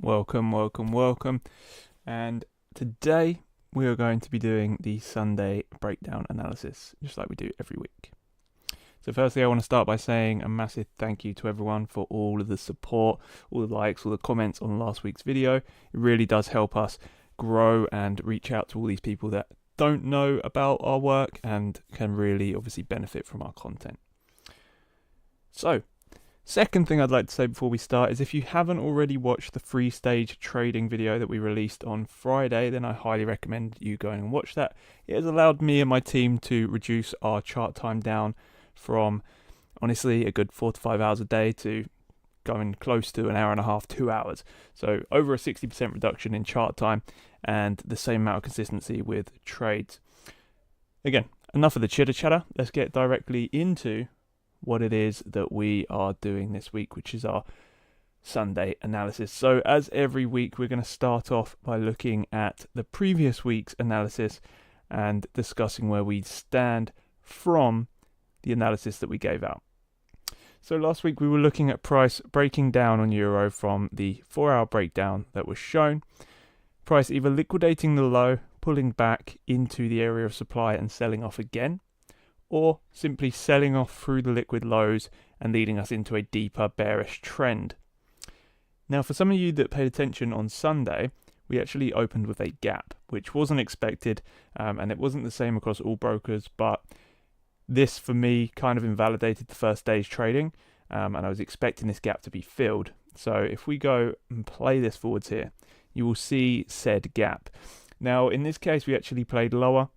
Welcome. And today we are going to be doing the Sunday breakdown analysis, just like we do every week. So firstly, I want to start by saying a massive thank you to everyone for all of the support, all the likes, all the comments on last week's video. It really does help us grow and reach out to all these people that don't know about our work and can really obviously benefit from our content. So, second thing I'd like to say before we start is if you haven't already watched the 3-stage trading video that we released on Friday, then I highly recommend you going and watch that. It has allowed me and my team to reduce our chart time down from honestly a good 4 to 5 hours a day to going close to an hour and a half, 2 hours. So over a 60% reduction in chart time and the same amount of consistency with trades. Again, enough of the chitter chatter. Let's get directly into what it is that we are doing this week, which is our Sunday analysis. So as every week, we're going to start off by looking at the previous week's analysis and discussing where we stand from the analysis that we gave out. So last week we were looking at price breaking down on euro from the 4-hour breakdown that was shown. Price either liquidating the low, pulling back into the area of supply and selling off again, or simply selling off through the liquid lows and leading us into a deeper bearish trend. Now, for some of you that paid attention on Sunday, we actually opened with a gap, which wasn't expected, and it wasn't the same across all brokers, but this, for me, kind of invalidated the first day's trading, and I was expecting this gap to be filled. So if we go and play this forwards here, you will see said gap. Now, in this case, we actually played lower.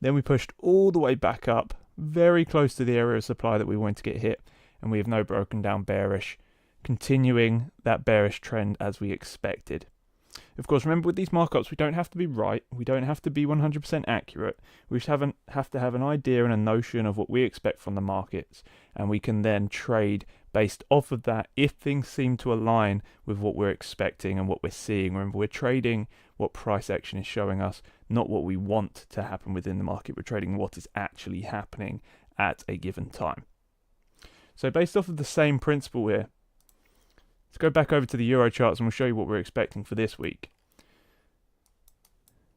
Then we pushed all the way back up, very close to the area of supply that we wanted to get hit, and we have now broken down bearish, continuing that bearish trend as we expected. Of course, remember with these markups, we don't have to be right, we don't have to be 100% accurate, we just have to have an idea and a notion of what we expect from the markets, and we can then trade based off of that if things seem to align with what we're expecting and what we're seeing. Remember, we're trading what price action is showing us, not what we want to happen within the market. We're trading what is actually happening at a given time. So based off of the same principle here, let's go back over to the Euro charts and we'll show you what we're expecting for this week.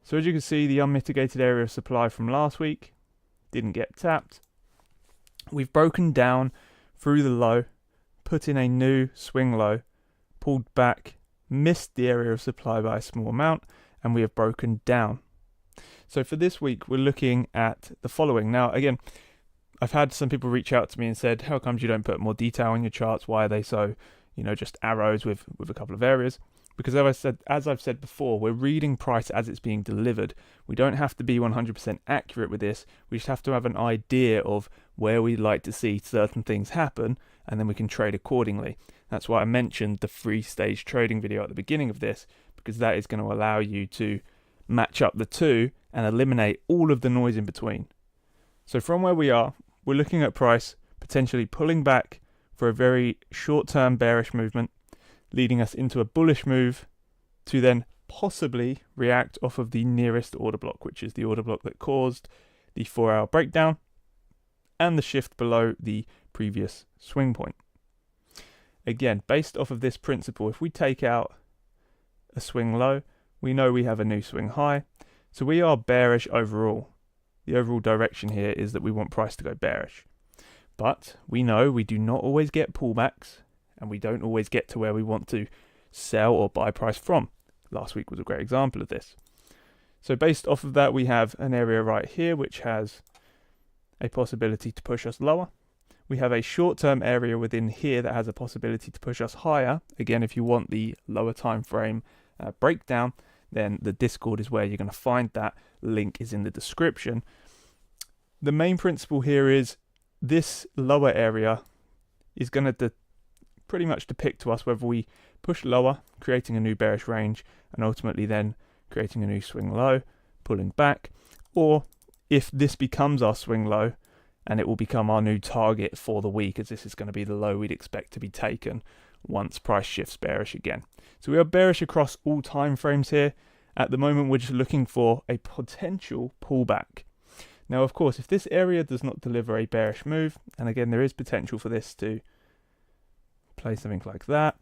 So as you can see, the unmitigated area of supply from last week didn't get tapped. We've broken down through the low, put in a new swing low, pulled back, missed the area of supply by a small amount, and we have broken down. So for this week, we're looking at the following. Now, again, I've had some people reach out to me and said, how come you don't put more detail on your charts? Why are they so, just arrows with a couple of areas? Because as I've said before, we're reading price as it's being delivered. We don't have to be 100% accurate with this. We just have to have an idea of where we'd like to see certain things happen, and then we can trade accordingly. That's why I mentioned the 3-stage trading video at the beginning of this, because that is going to allow you to match up the two and eliminate all of the noise in between. So from where we are, we're looking at price potentially pulling back for a very short-term bearish movement, leading us into a bullish move to then possibly react off of the nearest order block, which is the order block that caused the 4-hour breakdown and the shift below the previous swing point. Again, based off of this principle, if we take out a swing low, we know we have a new swing high. So we are bearish overall. The overall direction here is that we want price to go bearish. But we know we do not always get pullbacks, and we don't always get to where we want to sell or buy price from. Last week was a great example of this. So based off of that, we have an area right here which has a possibility to push us lower. We have a short-term area within here that has a possibility to push us higher. Again, if you want the lower time frame breakdown, then the Discord is where you're going to find that. Link is in the description. The main principle here is this lower area is going to pretty much depict to us whether we push lower, creating a new bearish range, and ultimately then creating a new swing low, pulling back, or if this becomes our swing low, and it will become our new target for the week, as this is going to be the low we'd expect to be taken once price shifts bearish again. So we are bearish across all time frames here. At the moment, we're just looking for a potential pullback. Now, of course, if this area does not deliver a bearish move, and again, there is potential for this to play something like that,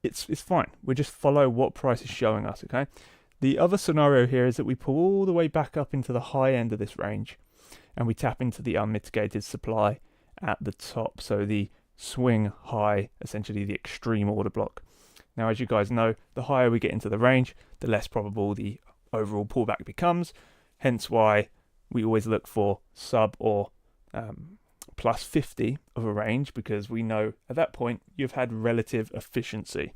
it's fine. We just follow what price is showing us, okay? The other scenario here is that we pull all the way back up into the high end of this range and we tap into the unmitigated supply at the top. So the swing high, essentially the extreme order block. Now, as you guys know, the higher we get into the range, the less probable the overall pullback becomes. Hence why we always look for sub or plus 50 of a range, because we know at that point you've had relative efficiency.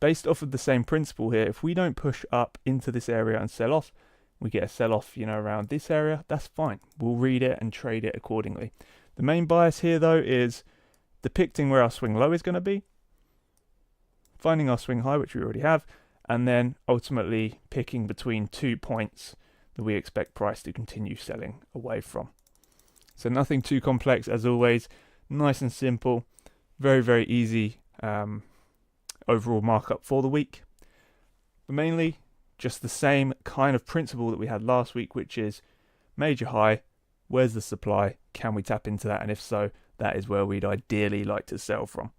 Based off of the same principle here, if we don't push up into this area and sell off, we get a sell off, around this area, that's fine. We'll read it and trade it accordingly. The main bias here though is depicting where our swing low is going to be, finding our swing high, which we already have, and then ultimately picking between 2 points that we expect price to continue selling away from. So nothing too complex, as always, nice and simple, very, very easy overall markup for the week. But mainly just the same kind of principle that we had last week, which is major high, where's the supply, can we tap into that, and if so, that is where we'd ideally like to sell from.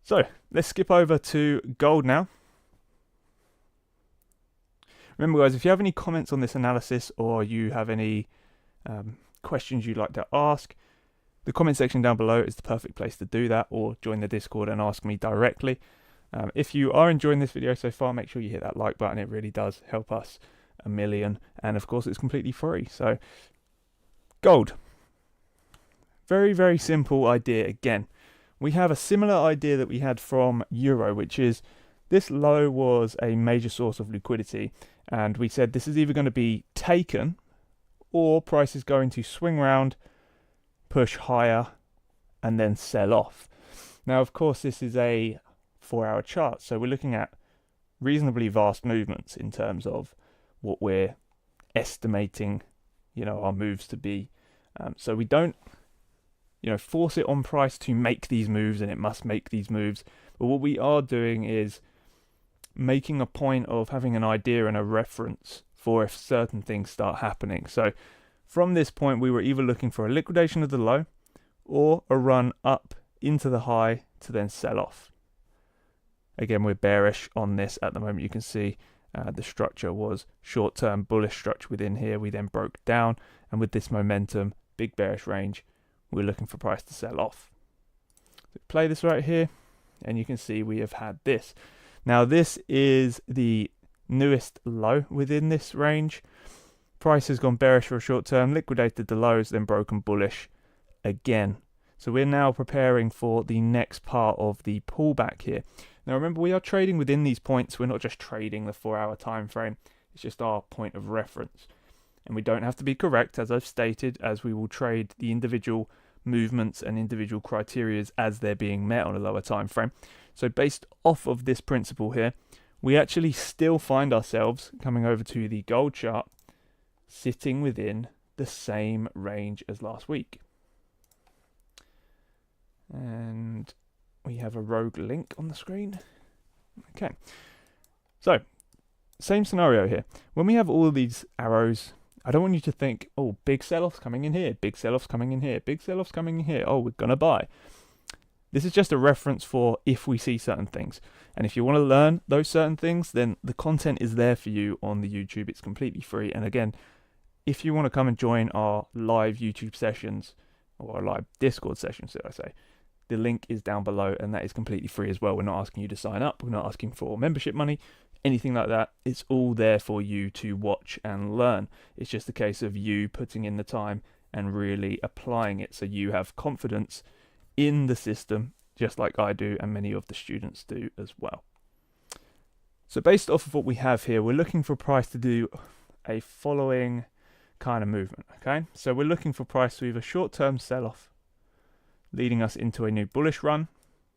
So let's skip over to gold now. Remember guys, if you have any comments on this analysis or you have any questions you'd like to ask, the comment section down below is the perfect place to do that, or join the Discord and ask me directly. If you are enjoying this video so far, make sure you hit that like button. It really does help us a million, and of course it's completely free. So gold, very, very simple idea. Again, we have a similar idea that we had from euro, which is this low was a major source of liquidity, and we said this is either going to be taken or price is going to swing round, push higher, and then sell off. Now, of course, this is a 4-hour chart, so we're looking at reasonably vast movements in terms of what we're estimating, our moves to be. So we don't, force it on price to make these moves, and it must make these moves. But what we are doing is making a point of having an idea and a reference for if certain things start happening. So from this point, we were either looking for a liquidation of the low or a run up into the high to then sell off. Again, we're bearish on this at the moment. You can see the structure was short-term bullish structure within here. We then broke down, and with this momentum, big bearish range, we're looking for price to sell off. So play this right here, and you can see we have had this. Now, this is the newest low within this range. Price has gone bearish for a short term, liquidated the lows, then broken bullish again. So we're now preparing for the next part of the pullback here. Now remember, we are trading within these points. We're not just trading the 4-hour time frame. It's just our point of reference. And we don't have to be correct, as I've stated, as we will trade the individual movements and individual criterias as they're being met on a lower time frame. So based off of this principle here, we actually still find ourselves coming over to the gold chart, sitting within the same range as last week. And we have a rogue link on the screen. Okay, so same scenario here. When we have all of these arrows, I don't want you to think, oh, big sell-offs coming in here, big sell-offs coming in here, big sell-offs coming in here, oh, we're gonna buy. This is just a reference for if we see certain things. And if you want to learn those certain things, then the content is there for you on the YouTube. It's completely free. And again, if you want to come and join our live YouTube sessions, or our live Discord sessions, should I say, the link is down below, and that is completely free as well. We're not asking you to sign up. We're not asking for membership money, anything like that. It's all there for you to watch and learn. It's just a case of you putting in the time and really applying it, so you have confidence in the system, just like I do and many of the students do as well. So based off of what we have here, we're looking for price to do a following kind of movement. Okay, so we're looking for price to either short-term sell-off, leading us into a new bullish run,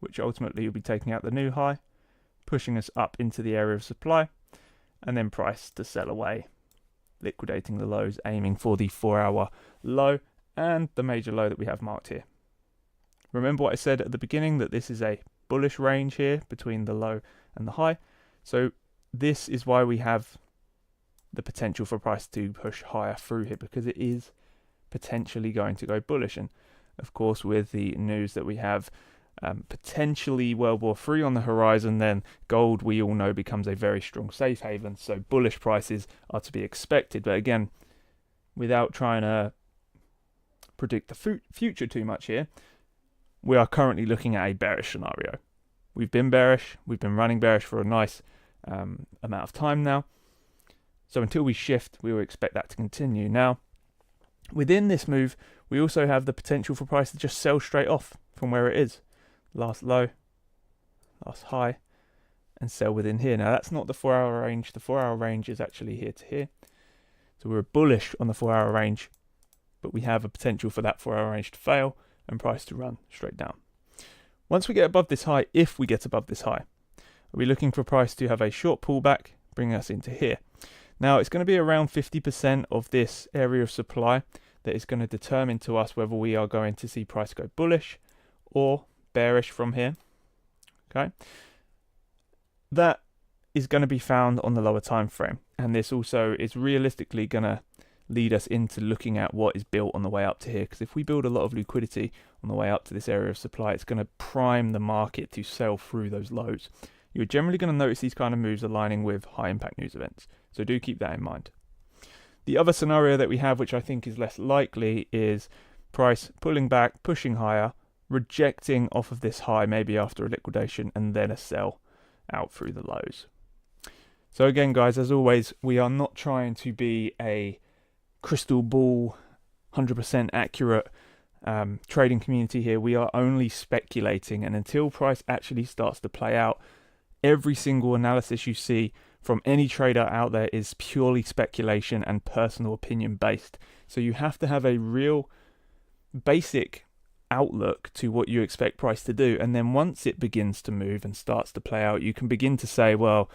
which ultimately will be taking out the new high, pushing us up into the area of supply, and then price to sell away, liquidating the lows, aiming for the 4-hour low and the major low that we have marked here. Remember what I said at the beginning, that this is a bullish range here between the low and the high. So this is why we have the potential for price to push higher through here, because it is potentially going to go bullish. And of course, with the news that we have potentially World War III on the horizon, then gold, we all know, becomes a very strong safe haven. So bullish prices are to be expected. But again, without trying to predict the future too much here, we are currently looking at a bearish scenario. We've been bearish. We've been running bearish for a nice amount of time now. So until we shift, we will expect that to continue. Now, within this move, we also have the potential for price to just sell straight off from where it is. Last low, last high, and sell within here. Now, that's not the 4-hour range. The 4-hour range is actually here to here. So we're bullish on the 4-hour range, but we have a potential for that 4-hour range to fail and price to run straight down. Once we get above this high, if we get above this high, are we looking for price to have a short pullback, bring us into here? Now, it's going to be around 50% of this area of supply that is going to determine to us whether we are going to see price go bullish or bearish from here. Okay, that is going to be found on the lower time frame, and this also is realistically going to lead us into looking at what is built on the way up to here, because if we build a lot of liquidity on the way up to this area of supply, it's going to prime the market to sell through those lows. You're generally going to notice these kind of moves aligning with high impact news events, so do keep that in mind. The other scenario that we have, which I think is less likely, is price pulling back, pushing higher, rejecting off of this high, maybe after a liquidation, and then a sell out through the lows. So again, guys, as always, we are not trying to be a crystal ball, 100% accurate trading community here. We are only speculating, and until price actually starts to play out, every single analysis you see from any trader out there is purely speculation and personal opinion based. So you have to have a real basic outlook to what you expect price to do, and then once it begins to move and starts to play out, you can begin to say, well,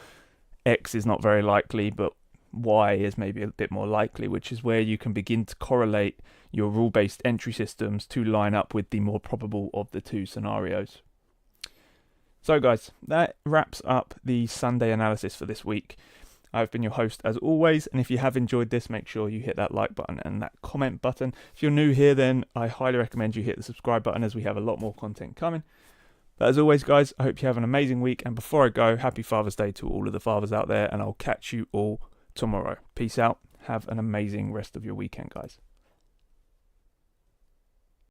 X is not very likely, but Y is maybe a bit more likely, which is where you can begin to correlate your rule-based entry systems to line up with the more probable of the two scenarios. So guys, that wraps up the Sunday analysis for this week. I've been your host as always, and if you have enjoyed this, make sure you hit that like button and that comment button. If you're new here, then I highly recommend you hit the subscribe button, as we have a lot more content coming. But as always, guys, I hope you have an amazing week, and before I go, happy Father's Day to all of the fathers out there, and I'll catch you all tomorrow. Peace out. Have an amazing rest of your weekend, guys.